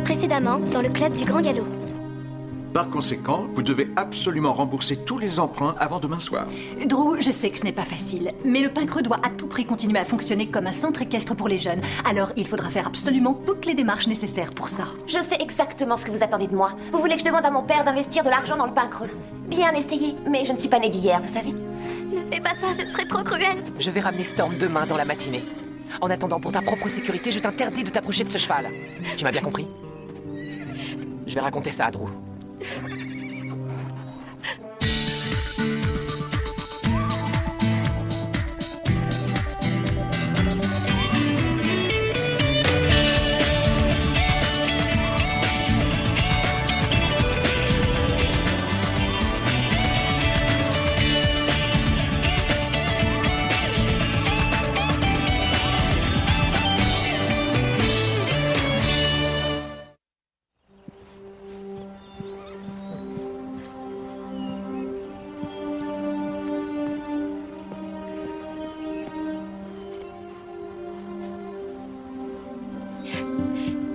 Précédemment, dans le club du Grand Galop. Par conséquent, vous devez absolument rembourser tous les emprunts avant demain soir. Drew, je sais que ce n'est pas facile, mais le Pincreux doit à tout prix continuer à fonctionner comme un centre équestre pour les jeunes. Alors, il faudra faire absolument toutes les démarches nécessaires pour ça. Je sais exactement ce que vous attendez de moi. Vous voulez que je demande à mon père d'investir de l'argent dans le Pincreux. Bien essayé, mais je ne suis pas née d'hier, vous savez. Ne fais pas ça, ce serait trop cruel. Je vais ramener Storm demain dans la matinée. En attendant, pour ta propre sécurité, je t'interdis de t'approcher de ce cheval. Tu m'as bien compris? Je vais raconter ça à Drew.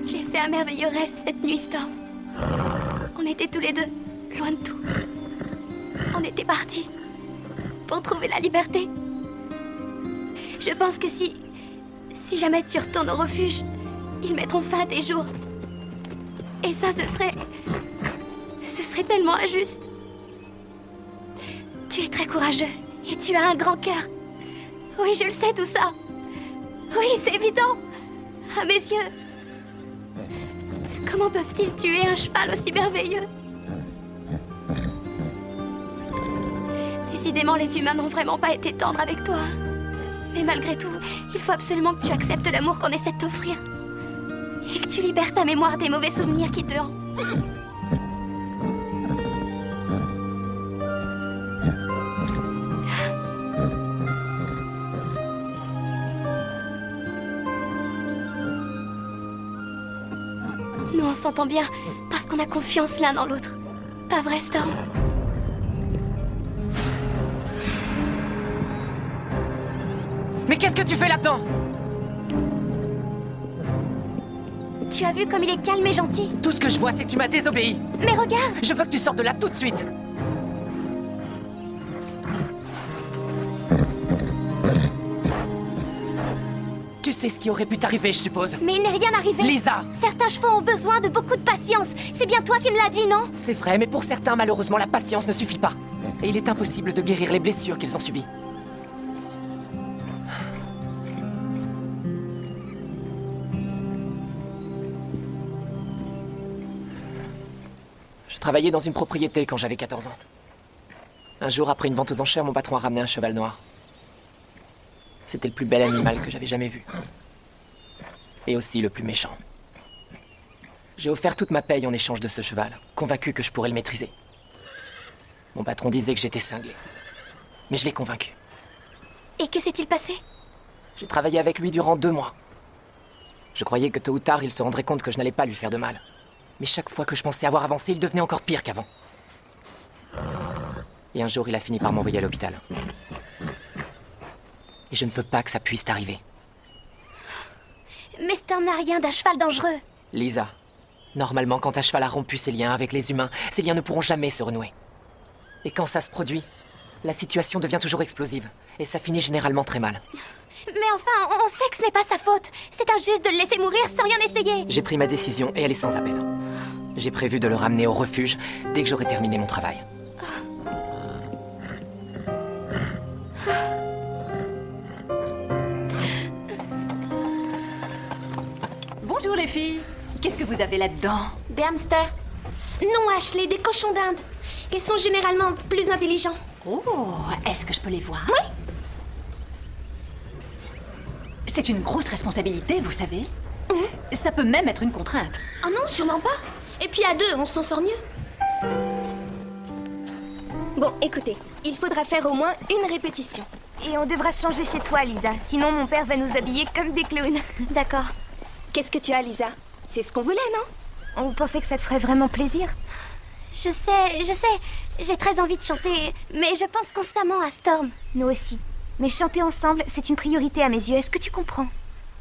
J'ai fait un merveilleux rêve cette nuit, Storm. On était tous les deux, loin de tout. On était partis pour trouver la liberté. Je pense que si jamais tu retournes au refuge, ils mettront fin à tes jours. Et ça, ce serait tellement injuste. Tu es très courageux et tu as un grand cœur. Oui, je le sais, tout ça. Oui, c'est évident. À mes yeux. Comment peuvent-ils tuer un cheval aussi merveilleux? Décidément, les humains n'ont vraiment pas été tendres avec toi. Mais malgré tout, il faut absolument que tu acceptes l'amour qu'on essaie de t'offrir. Et que tu libères ta mémoire des mauvais souvenirs qui te hantent. Nous, on s'entend bien parce qu'on a confiance l'un dans l'autre. Pas vrai, Storm? Mais qu'est-ce que tu fais là-dedans? Tu as vu comme il est calme et gentil? Tout ce que je vois, c'est que tu m'as désobéi. Mais regarde! Je veux que tu sortes de là tout de suite. Tu sais ce qui aurait pu t'arriver, je suppose. Mais il n'est rien arrivé. Lisa! Certains chevaux ont besoin de beaucoup de patience. C'est bien toi qui me l'as dit, non? C'est vrai, mais pour certains, malheureusement, la patience ne suffit pas. Et il est impossible de guérir les blessures qu'ils ont subies. Je travaillais dans une propriété quand j'avais 14 ans. Un jour, après une vente aux enchères, mon patron a ramené un cheval noir. C'était le plus bel animal que j'avais jamais vu. Et aussi le plus méchant. J'ai offert toute ma paye en échange de ce cheval, convaincu que je pourrais le maîtriser. Mon patron disait que j'étais cinglé. Mais je l'ai convaincu. Et que s'est-il passé? J'ai travaillé avec lui durant 2 mois. Je croyais que tôt ou tard, il se rendrait compte que je n'allais pas lui faire de mal. Mais chaque fois que je pensais avoir avancé, il devenait encore pire qu'avant. Et un jour, il a fini par m'envoyer à l'hôpital. Et je ne veux pas que ça puisse t'arriver. Mais Storm n'a rien d'un cheval dangereux. Lisa, normalement, quand un cheval a rompu ses liens avec les humains, ces liens ne pourront jamais se renouer. Et quand ça se produit, la situation devient toujours explosive. Et ça finit généralement très mal. Mais enfin, on sait que ce n'est pas sa faute. C'est injuste de le laisser mourir sans rien essayer. J'ai pris ma décision et elle est sans appel. J'ai prévu de le ramener au refuge dès que j'aurai terminé mon travail. Bonjour les filles. Qu'est-ce que vous avez là-dedans? Des hamsters. Non, Ashley, des cochons d'Inde. Ils sont généralement plus intelligents. Oh, est-ce que je peux les voir? Oui. C'est une grosse responsabilité, vous savez. Ça peut même être une contrainte. Oh non, sûrement pas. Et puis à 2, on s'en sort mieux. Bon, écoutez, il faudra faire au moins une répétition. Et on devra changer chez toi, Lisa. Sinon, mon père va nous habiller comme des clowns. D'accord. Qu'est-ce que tu as, Lisa? C'est ce qu'on voulait, non? On pensait que ça te ferait vraiment plaisir. Je sais. J'ai très envie de chanter, mais je pense constamment à Storm. Nous aussi. Mais chanter ensemble, c'est une priorité à mes yeux. Est-ce que tu comprends?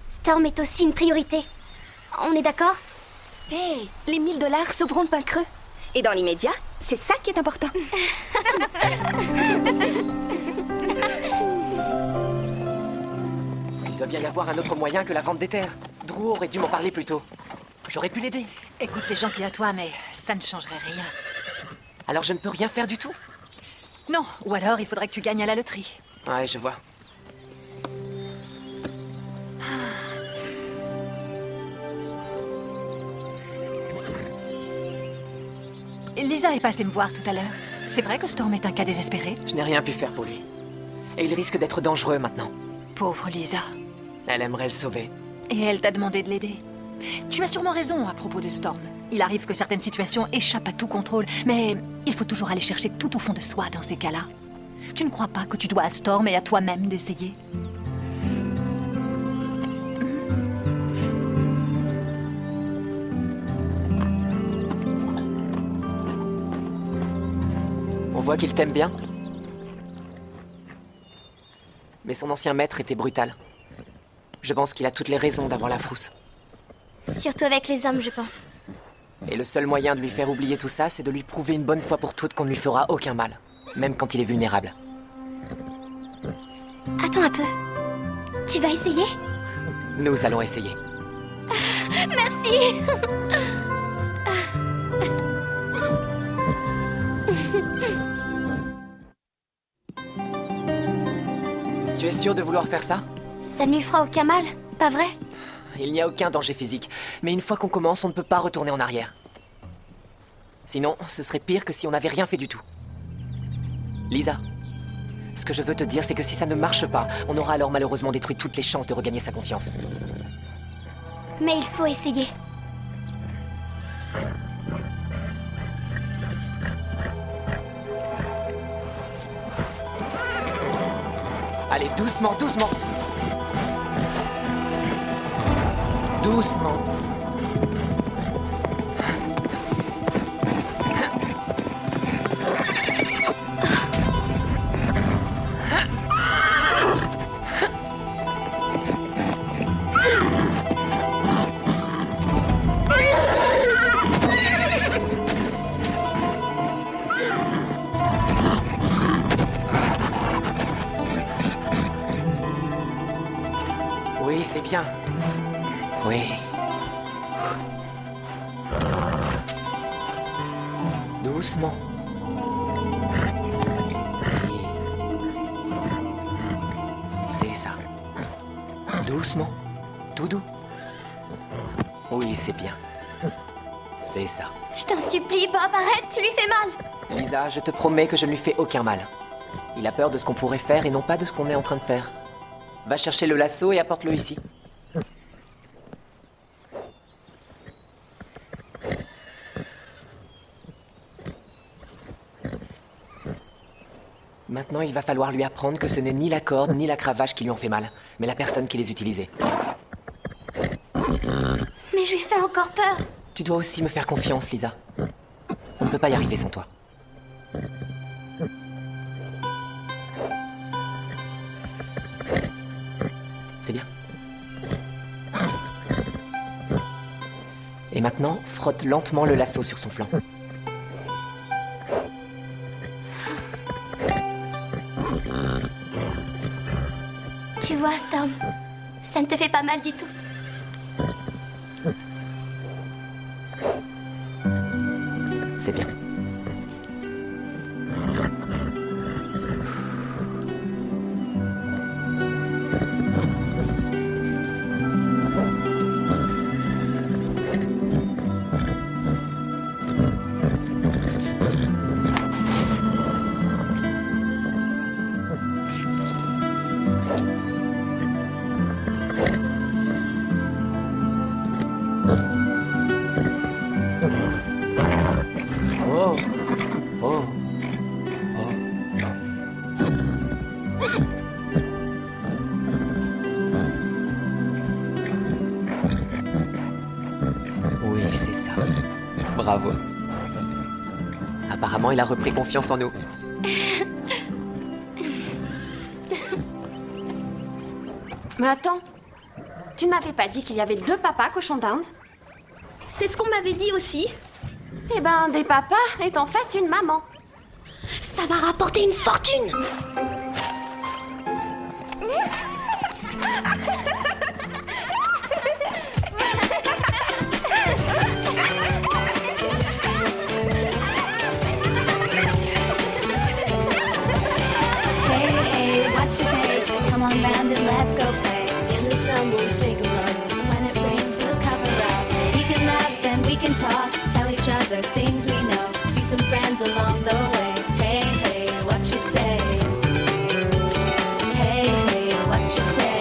Storm est aussi une priorité. On est d'accord? Hé, les 1000 $ sauveront le pain creux. Et dans l'immédiat, c'est ça qui est important. Il doit bien y avoir un autre moyen que la vente des terres. Drew aurait dû m'en parler plus tôt. J'aurais pu l'aider. Écoute, c'est gentil à toi, mais ça ne changerait rien. Alors je ne peux rien faire du tout? Non, ou alors il faudrait que tu gagnes à la loterie. Ouais, je vois. Lisa est passée me voir tout à l'heure. C'est vrai que Storm est un cas désespéré? Je n'ai rien pu faire pour lui. Et il risque d'être dangereux maintenant. Pauvre Lisa. Elle aimerait le sauver. Et elle t'a demandé de l'aider. Tu as sûrement raison à propos de Storm. Il arrive que certaines situations échappent à tout contrôle, mais il faut toujours aller chercher tout au fond de soi dans ces cas-là. Tu ne crois pas que tu dois à Storm et à toi-même d'essayer? On voit qu'il t'aime bien. Mais son ancien maître était brutal. Je pense qu'il a toutes les raisons d'avoir la frousse. Surtout avec les hommes, je pense. Et le seul moyen de lui faire oublier tout ça, c'est de lui prouver une bonne fois pour toutes qu'on ne lui fera aucun mal. Même quand il est vulnérable. Attends un peu. Tu vas essayer? Nous allons essayer. Merci. Tu es sûr de vouloir faire ça? Ça ne lui fera aucun mal, pas vrai? Il n'y a aucun danger physique. Mais une fois qu'on commence, on ne peut pas retourner en arrière. Sinon, ce serait pire que si on n'avait rien fait du tout. Lisa, ce que je veux te dire, c'est que si ça ne marche pas, on aura alors malheureusement détruit toutes les chances de regagner sa confiance. Mais il faut essayer. Allez, doucement, doucement. Doucement. Oui, c'est bien. Oui. Doucement. C'est ça. Doucement. Tout doux. Oui, c'est bien. C'est ça. Je t'en supplie, Bob, arrête, tu lui fais mal. Lisa, je te promets que je ne lui fais aucun mal. Il a peur de ce qu'on pourrait faire et non pas de ce qu'on est en train de faire. Va chercher le lasso et apporte-le ici. Maintenant, il va falloir lui apprendre que ce n'est ni la corde ni la cravache qui lui ont fait mal, mais la personne qui les utilisait. Mais je lui fais encore peur. Tu dois aussi me faire confiance, Lisa. On ne peut pas y arriver sans toi. C'est bien. Et maintenant, frotte lentement le lasso sur son flanc. Tu vois, Storm, ça ne te fait pas mal du tout. C'est bien. Oh, oh, oh. Oui, c'est ça. Bravo. Apparemment, il a repris confiance en nous. Mais attends, tu ne m'avais pas dit qu'il y avait 2 papas cochons d'Inde? C'est ce qu'on m'avait dit aussi. Eh ben, des papas est en fait une maman. Ça va rapporter une fortune. Hey, what you say? Come on round and let's go play. In the sun we'll take a run. When it rains we'll cover up. We can laugh and we can talk. Tell each other things we know. See some friends along the way. Hey, hey, what you say? Hey, hey, what you say?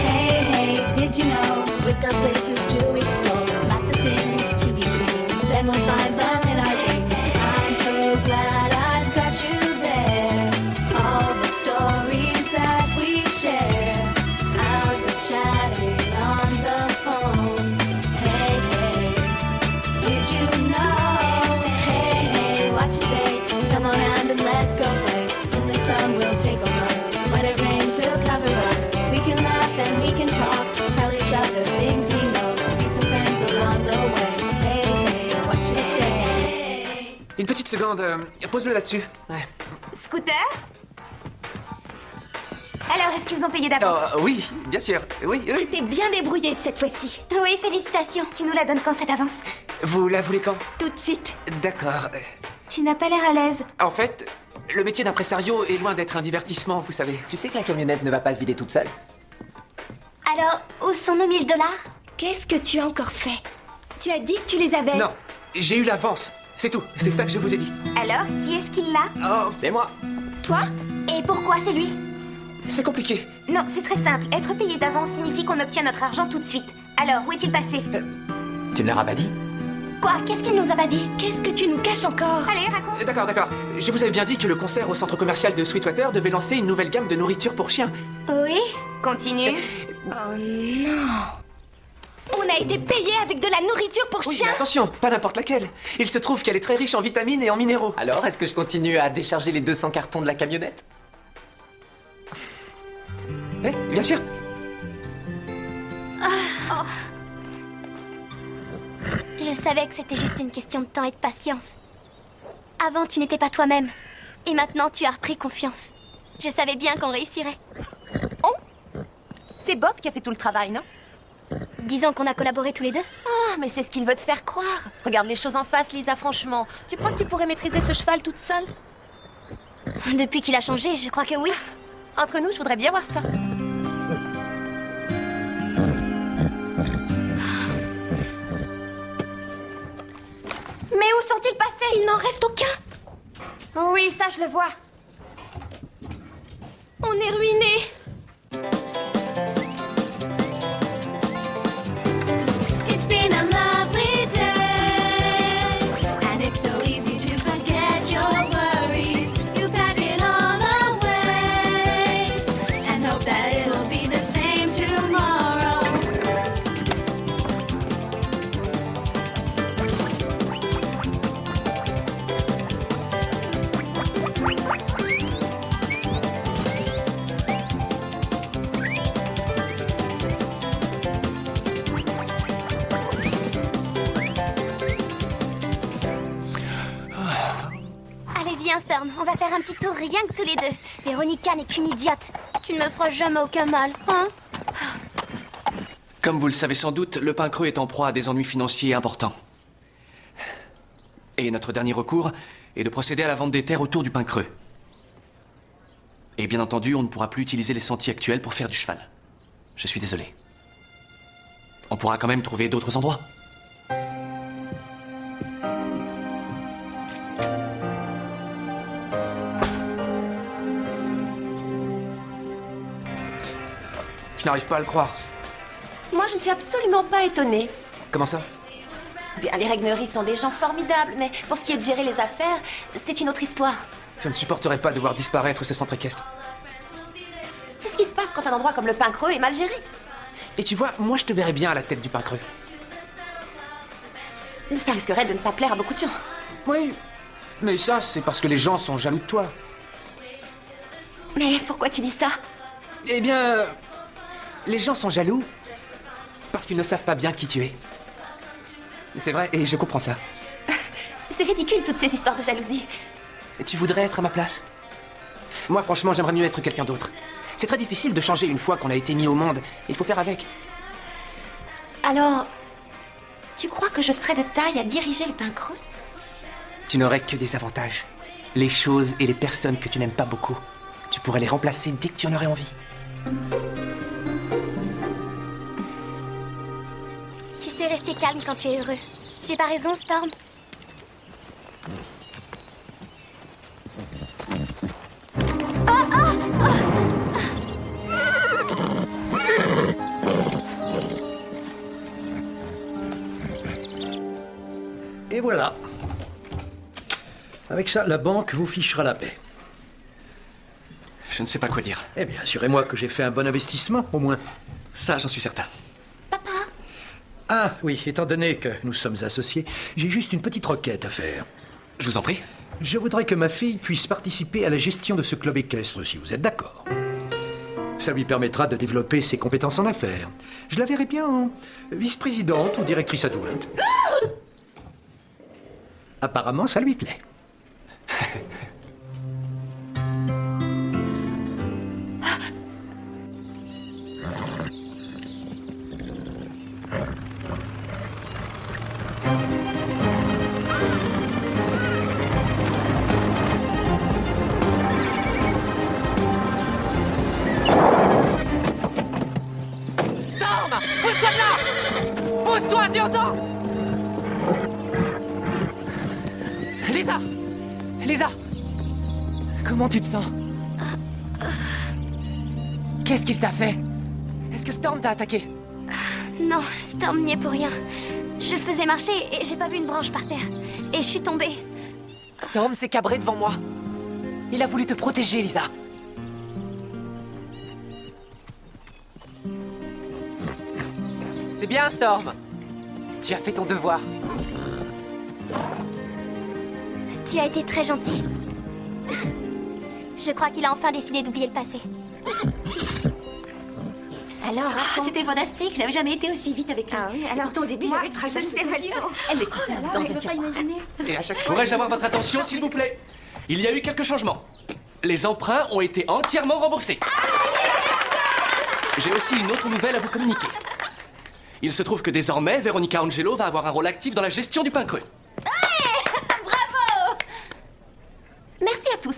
Hey, hey, did you know? We've got places to explore. Lots of things to be seen. Then we'll find them in our dreams. I'm so glad I've got you there. All the stories that we share. Hours of chatting on the phone. Hey, hey, did you know? Hey, hey, what you say? Come on round and let's go play. In the sun we'll take a run. When it rains we'll cover up. We can laugh and we can talk. Tell each other things we know. See some friends along the way. Hey, hey, what you say? Une petite seconde, pose-le là-dessus. Ouais. Scooter? Alors, est-ce qu'ils ont payé d'avance? Oh, oui, bien sûr. Oui, oui. T'es bien débrouillé cette fois-ci. Oui, félicitations. Tu nous la donnes quand cette avance? Vous la voulez quand? Tout de suite. D'accord. Tu n'as pas l'air à l'aise. En fait, le métier d'impresario est loin d'être un divertissement, vous savez. Tu sais que la camionnette ne va pas se vider toute seule? Alors, où sont nos 1000 $? Qu'est-ce que tu as encore fait? Tu as dit que tu les avais. Non, j'ai eu l'avance. C'est tout. C'est ça que je vous ai dit. Alors, qui est-ce qui l'a? Oh, C'est moi. Toi? Et pourquoi c'est lui? c'est compliqué. Non, c'est très simple. Être payé d'avance signifie qu'on obtient notre argent tout de suite. Alors, où est-il passé? Tu ne leur as pas dit? Quoi? Qu'est-ce qu'il nous a pas dit? Qu'est-ce que tu nous caches encore? Allez, raconte. D'accord, d'accord. Je vous avais bien dit que le concert au centre commercial de Sweetwater devait lancer une nouvelle gamme de nourriture pour chiens. Oui? Continue. Oh non. On a été payé avec de la nourriture pour Oui, chiens. mais attention, pas n'importe laquelle. Il se trouve qu'elle est très riche en vitamines et en minéraux. Alors, est-ce que je continue à décharger les 200 cartons de la camionnette? Eh, bien sûr. Je savais que c'était juste une question de temps et de patience. Avant, tu n'étais pas toi-même. Et maintenant, tu as repris confiance. Je savais bien qu'on réussirait. C'est Bob qui a fait tout le travail, non? Disons qu'on a collaboré tous les deux. Ah, mais c'est ce qu'il veut te faire croire. Regarde les choses en face, Lisa, franchement. Tu crois que tu pourrais maîtriser ce cheval toute seule? Depuis qu'il a changé, je crois que oui. Entre nous, je voudrais bien voir ça. Mais où sont-ils passés? Il n'en reste aucun. Oui, ça, je le vois. On est ruinés. It's been a lovely day, and it's so easy to forget your worries. You pack it all away, and hope that it'll be the same tomorrow. Allez, viens, Storm, on va faire un petit tour rien que tous les deux. Véronica n'est qu'une idiote. Tu ne me feras jamais aucun mal, hein? Comme vous le savez sans doute, le pain creux est en proie à des ennuis financiers importants. Et notre dernier recours est de procéder à la vente des terres autour du pain creux. Et bien entendu, on ne pourra plus utiliser les sentiers actuels pour faire du cheval. Je suis désolé. On pourra quand même trouver d'autres endroits. Je n'arrive pas à le croire. Moi, je ne suis absolument pas étonnée. Comment ça? Eh bien, les Regnery sont des gens formidables, mais pour ce qui est de gérer les affaires, c'est une autre histoire. Je ne supporterai pas de voir disparaître ce centre équestre. C'est ce qui se passe quand un endroit comme le Pain Creux est mal géré. Et tu vois, moi je te verrais bien à la tête du pain creux. Ça risquerait de ne pas plaire à beaucoup de gens. Oui, mais ça c'est parce que les gens sont jaloux de toi. Mais pourquoi tu dis ça? Eh bien, les gens sont jaloux parce qu'ils ne savent pas bien qui tu es. C'est vrai, et je comprends ça. C'est ridicule, toutes ces histoires de jalousie. Tu voudrais être à ma place? Moi, franchement, j'aimerais mieux être quelqu'un d'autre. C'est très difficile de changer une fois qu'on a été mis au monde. Il faut faire avec. Alors, tu crois que je serais de taille à diriger le pain creux? Tu n'aurais que des avantages. Les choses et les personnes que tu n'aimes pas beaucoup. Tu pourrais les remplacer dès que tu en aurais envie. Tu sais rester calme quand tu es heureux. J'ai pas raison, Storm? Et voilà. Avec ça, la banque vous fichera la paix. Je ne sais pas quoi dire. Eh bien, assurez-moi que j'ai fait un bon investissement, au moins. Ça, j'en suis certain. Ah, oui, étant donné que nous sommes associés, j'ai juste une petite requête à faire. Je vous en prie. Je voudrais que ma fille puisse participer à la gestion de ce club équestre, si vous êtes d'accord. Ça lui permettra de développer ses compétences en affaires. Je la verrai bien en vice-présidente ou directrice adjointe. Apparemment, ça lui plaît. Storm! Pousse-toi de là! Pousse-toi, tu entends? Lisa! Lisa! Comment tu te sens? Qu'est-ce qu'il t'a fait? Est-ce que Storm t'a attaqué? Non, Storm n'y est pour rien. Je le faisais marcher et j'ai pas vu une branche par terre. Et je suis tombée. Storm s'est cabré devant moi. Il a voulu te protéger, Lisa. C'est bien, Storm. Tu as fait ton devoir. Tu as été très gentil. Je crois qu'il a enfin décidé d'oublier le passé. Alors, c'était fantastique. J'avais jamais été aussi vite avec lui. Ah oui, alors pourtant, au début, j'avais traversé le lion. Elle les conserve dans un tiroir. Et à chaque fois... Pourrais-je avoir votre attention, s'il vous plaît? Il y a eu quelques changements. Les emprunts ont été entièrement remboursés. J'ai aussi une autre nouvelle à vous communiquer. Il se trouve que désormais, Veronica Angelo va avoir un rôle actif dans la gestion du pain creux. Bravo! Merci à tous.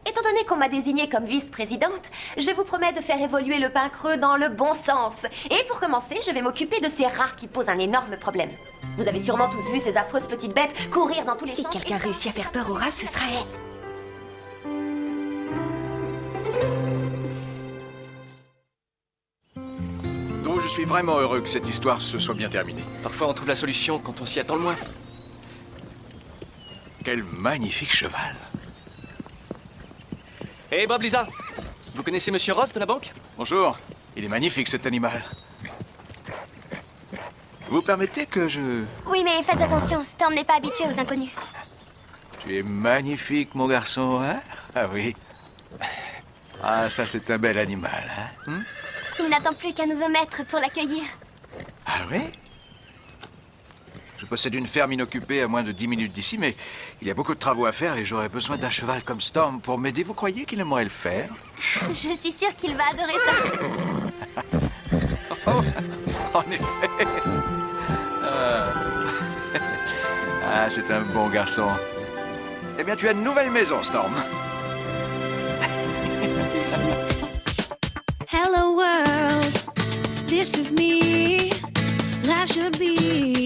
Étant donné qu'on m'a désignée comme vice-présidente, je vous promets de faire évoluer le pain creux dans le bon sens. Et pour commencer, je vais m'occuper de ces rats qui posent un énorme problème. Vous avez sûrement tous vu ces affreuses petites bêtes courir dans tous les Si sens. quelqu'un réussit à faire peur au rat, ce sera elle. Donc je suis vraiment heureux que cette histoire se soit bien terminée. Parfois, on trouve la solution quand on s'y attend le moins. Quel magnifique cheval. Hé, Bob, Lisa, vous connaissez Monsieur Ross de la banque? Bonjour. Il est magnifique cet animal. Vous permettez que je... Oui, mais faites attention, Storm n'est pas habitué aux inconnus. Tu es magnifique, mon garçon, hein? Ah oui. Ah, ça, c'est un bel animal, hein? Il n'attend plus qu'un nouveau maître pour l'accueillir. Ah oui? Je possède une ferme inoccupée à moins de 10 minutes d'ici, mais il y a beaucoup de travaux à faire et j'aurais besoin d'un cheval comme Storm pour m'aider. Vous croyez qu'il aimerait le faire? Je suis sûre qu'il va adorer ça. Oh, en effet. Ah, c'est un bon garçon. Eh bien, tu as une nouvelle maison, Storm. Hello world, this is me. Life should be